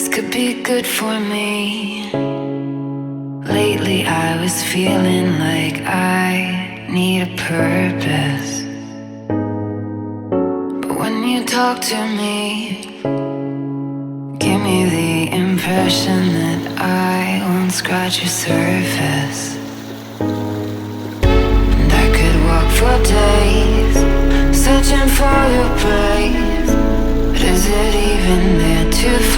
could be good for me. Lately I was feeling like I need a purpose. But when you talk to me, give me the impression that I won't scratch your surface. And I could walk for days, searching for your praise. But is it even there to find?